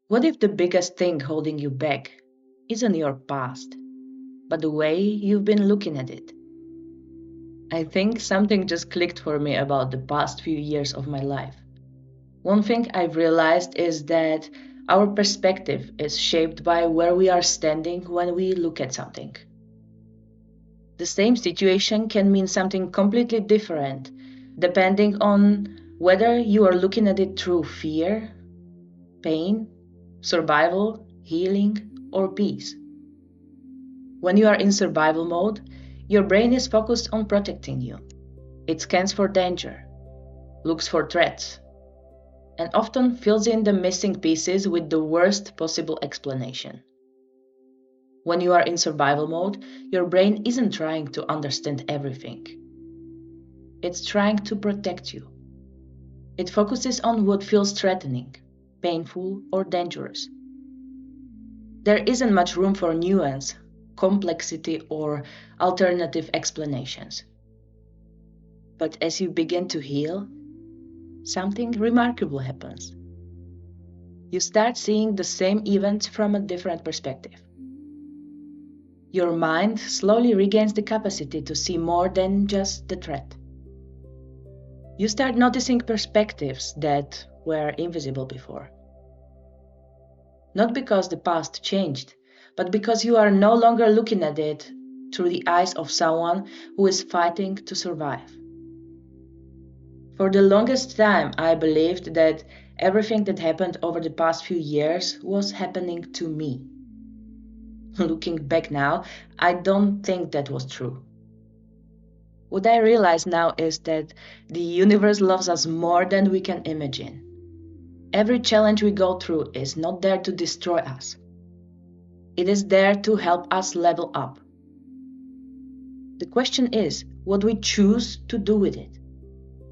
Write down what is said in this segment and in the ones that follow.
What if the biggest thing holding you back isn't your past, but the way you've been looking at it? I think something just clicked for me about the past few years of my life. One thing I've realized is that our perspective is shaped by where we are standing when we look at something. The same situation can mean something completely different depending on whether you are looking at it through fear, pain, survival, healing, or peace. When you are in survival mode, your brain is focused on protecting you. It scans for danger, looks for threats, and often fills in the missing pieces with the worst possible explanation. When you are in survival mode, your brain isn't trying to understand everything. It's trying to protect you. It focuses on what feels threatening, painful, or dangerous. There isn't much room for nuance, complexity, or alternative explanations. But as you begin to heal, something remarkable happens. You start seeing the same events from a different perspective. Your mind slowly regains the capacity to see more than just the threat. You start noticing perspectives that were invisible before. Not because the past changed, but because you are no longer looking at it through the eyes of someone who is fighting to survive. For the longest time, I believed that everything that happened over the past few years was happening to me. Looking back now, I don't think that was true. What I realize now is that the universe loves us more than we can imagine. Every challenge we go through is not there to destroy us. It is there to help us level up. The question is what we choose to do with it.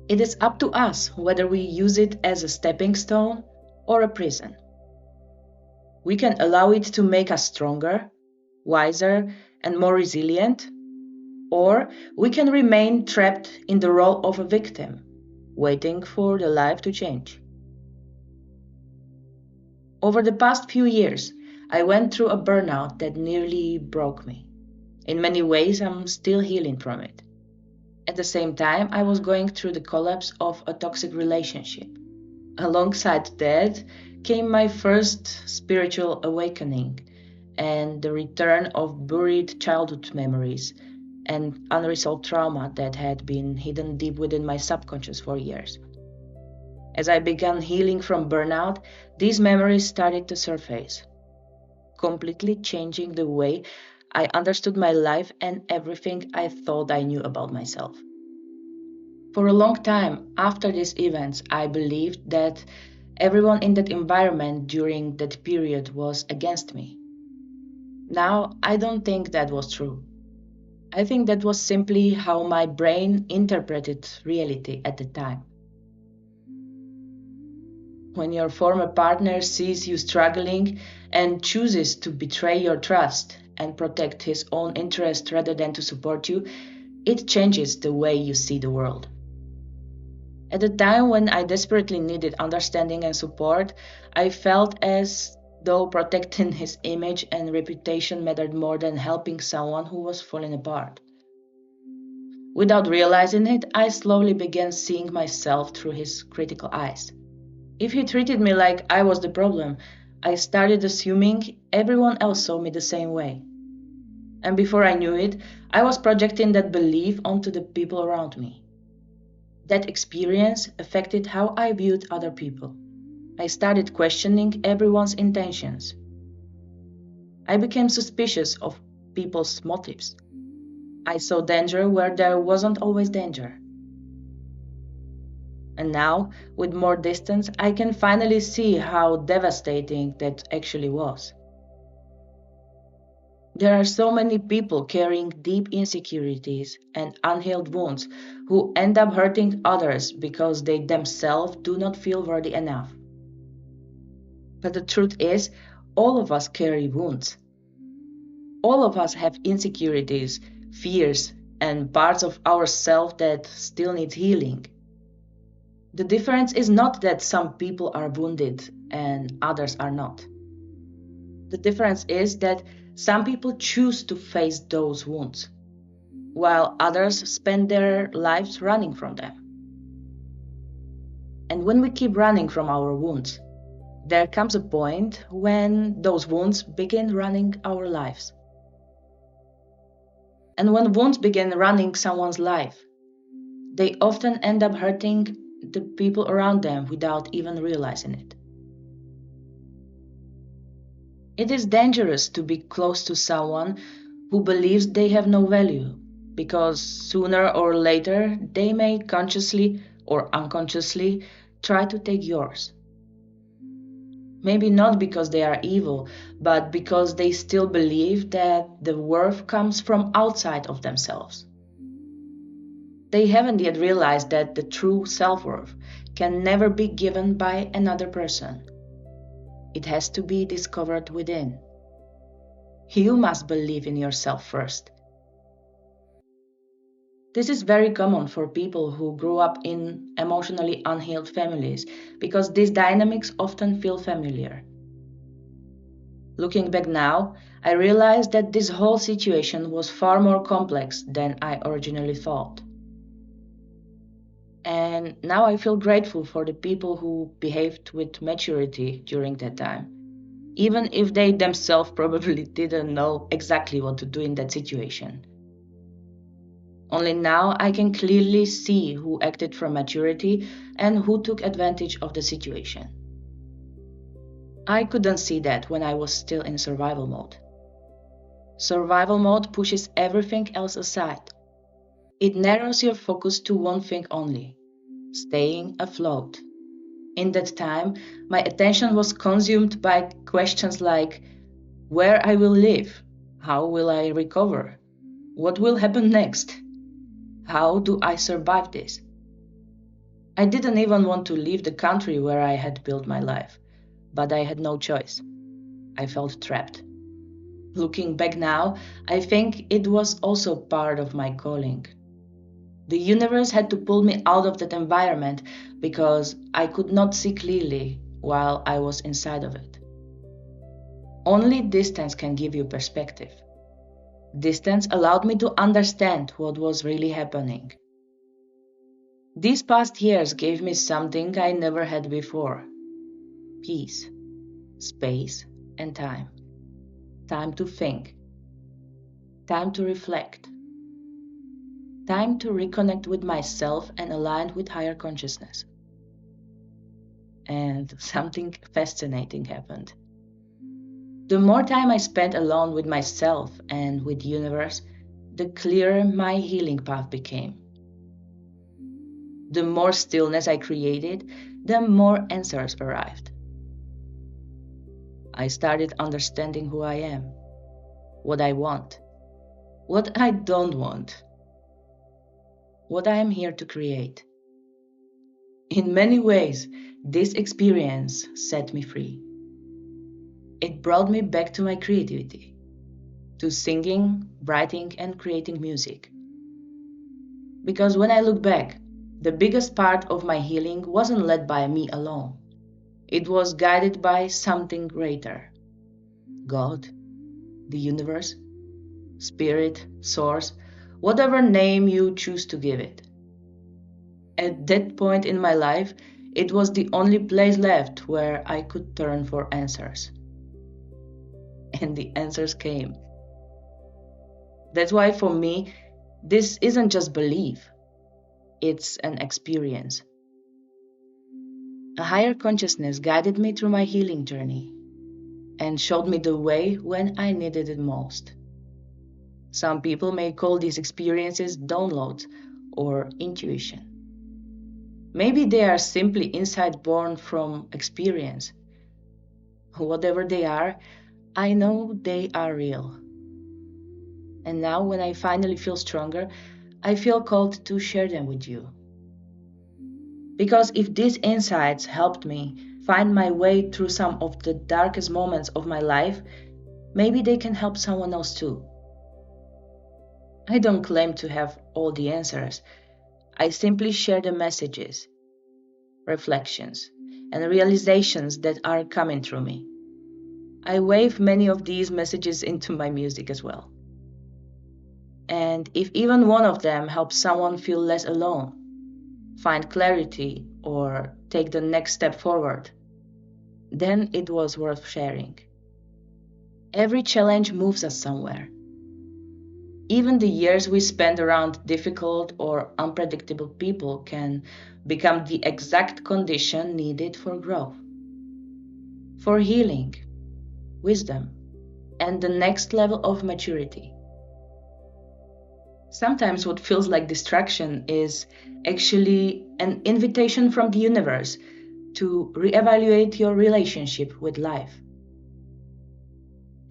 It is up to us whether we use it as a stepping stone or a prison. We can allow it to make us stronger, wiser, and more resilient, or we can remain trapped in the role of a victim, waiting for the life to change. Over the past few years, I went through a burnout that nearly broke me. In many ways, I'm still healing from it. At the same time, I was going through the collapse of a toxic relationship. Alongside that came my first spiritual awakening and the return of buried childhood memories and unresolved trauma that had been hidden deep within my subconscious for years. As I began healing from burnout, these memories started to surface, completely changing the way I understood my life and everything I thought I knew about myself. For a long time after these events, I believed that everyone in that environment during that period was against me. Now, I don't think that was true. I think that was simply how my brain interpreted reality at the time. When your former partner sees you struggling and chooses to betray your trust and protect his own interest rather than to support you, it changes the way you see the world. At a time when I desperately needed understanding and support, I felt as though protecting his image and reputation mattered more than helping someone who was falling apart. Without realizing it, I slowly began seeing myself through his critical eyes. If he treated me like I was the problem, I started assuming everyone else saw me the same way. And before I knew it, I was projecting that belief onto the people around me. That experience affected how I viewed other people. I started questioning everyone's intentions. I became suspicious of people's motives. I saw danger where there wasn't always danger. And now, with more distance, I can finally see how devastating that actually was. There are so many people carrying deep insecurities and unhealed wounds who end up hurting others because they themselves do not feel worthy enough. But the truth is, all of us carry wounds. All of us have insecurities, fears, and parts of ourselves that still need healing. The difference is not that some people are wounded and others are not. The difference is that some people choose to face those wounds, while others spend their lives running from them. And when we keep running from our wounds, there comes a point when those wounds begin running our lives. And when wounds begin running someone's life, they often end up hurting the people around them without even realizing it. It is dangerous to be close to someone who believes they have no value, because sooner or later they may consciously or unconsciously try to take yours. Maybe not because they are evil, but because they still believe that the worth comes from outside of themselves. They haven't yet realized that the true self-worth can never be given by another person. It has to be discovered within. You must believe in yourself first. This is very common for people who grew up in emotionally unhealed families because these dynamics often feel familiar. Looking back now, I realized that this whole situation was far more complex than I originally thought. And now I feel grateful for the people who behaved with maturity during that time, even if they themselves probably didn't know exactly what to do in that situation. Only now I can clearly see who acted from maturity and who took advantage of the situation. I couldn't see that when I was still in survival mode. Survival mode pushes everything else aside. It narrows your focus to one thing only: staying afloat. In that time, my attention was consumed by questions like where I will live, how will I recover, what will happen next, how do I survive this? I didn't even want to leave the country where I had built my life, but I had no choice. I felt trapped. Looking back now, I think it was also part of my calling. The universe had to pull me out of that environment because I could not see clearly while I was inside of it. Only distance can give you perspective. Distance allowed me to understand what was really happening. These past years gave me something I never had before: peace, space, and time. Time to think. Time to reflect. Time to reconnect with myself and align with higher consciousness. And something fascinating happened. The more time I spent alone with myself and with the universe, the clearer my healing path became. The more stillness I created, the more answers arrived. I started understanding who I am, what I want, what I don't want, what I am here to create. In many ways, this experience set me free. It brought me back to my creativity, to singing, writing, and creating music. Because when I look back, the biggest part of my healing wasn't led by me alone. It was guided by something greater: God, the universe, spirit, source, whatever name you choose to give it. At that point in my life, it was the only place left where I could turn for answers. And the answers came. That's why for me, this isn't just belief, it's an experience. A higher consciousness guided me through my healing journey and showed me the way when I needed it most. Some people may call these experiences downloads or intuition. Maybe they are simply insight born from experience. Whatever they are, I know they are real. And now when I finally feel stronger, I feel called to share them with you. Because if these insights helped me find my way through some of the darkest moments of my life, maybe they can help someone else too. I don't claim to have all the answers. I simply share the messages. reflections, and realizations that are coming through me. I weave many of these messages into my music as well. And if even one of them helps someone feel less alone, find clarity, or take the next step forward, then it was worth sharing. Every challenge moves us somewhere. Even the years we spend around difficult or unpredictable people can become the exact condition needed for growth, for healing, wisdom, and the next level of maturity. Sometimes what feels like distraction is actually an invitation from the universe to reevaluate your relationship with life.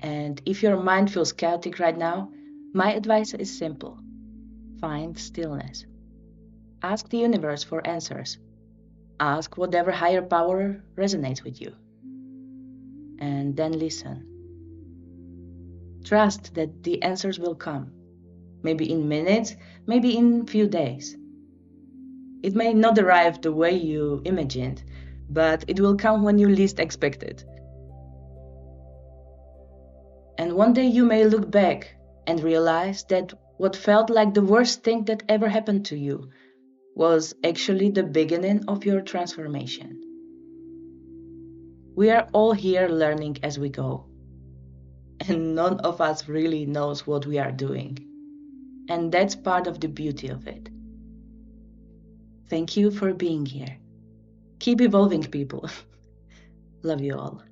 And if your mind feels chaotic right now, my advice is simple. Find stillness. Ask the universe for answers. Ask whatever higher power resonates with you. And then listen. Trust that the answers will come. Maybe in minutes, maybe in few days. It may not arrive the way you imagined, but it will come when you least expect it. And one day you may look back and realize that what felt like the worst thing that ever happened to you was actually the beginning of your transformation. We are all here learning as we go, and none of us really knows what we are doing. And that's part of the beauty of it. Thank you for being here. Keep evolving, people. Love you all.